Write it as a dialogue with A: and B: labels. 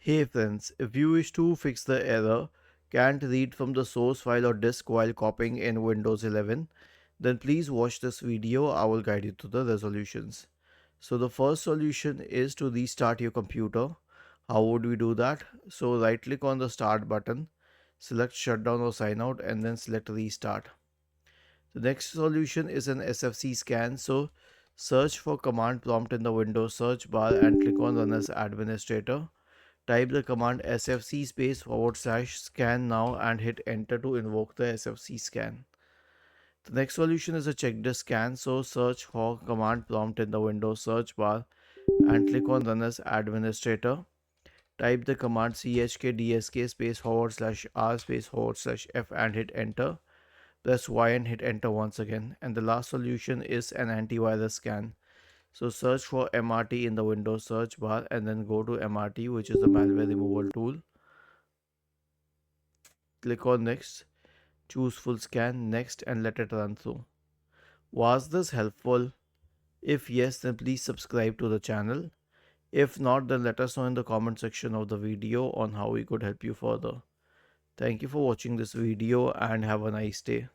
A: Hey friends, if you wish to fix the error, can't read from the source file or disk while copying in Windows 11, then please watch this video. I will guide you to the resolutions. So the first solution is to restart your computer. How would we do that? So right click on the start button, select shutdown or sign out and then select restart. The next solution is an SFC scan. So search for command prompt in the Windows search bar and click on run as administrator. Type the command sfc /scan now and hit enter to invoke the sfc scan. The next solution is a checklist scan, so search for command prompt in the Windows search bar and click on run as administrator. Type the command chkdsk /r/f and hit enter. Press Y and hit enter once again. And the last solution is an antivirus scan. So search for MRT in the Windows search bar and then go to MRT, which is the malware removal tool. Click on next, choose full scan, next, and let it run through. Was this helpful? If yes, then please subscribe to the channel. If not, then let us know in the comment section of the video on how we could help you further. Thank you for watching this video and have a nice day.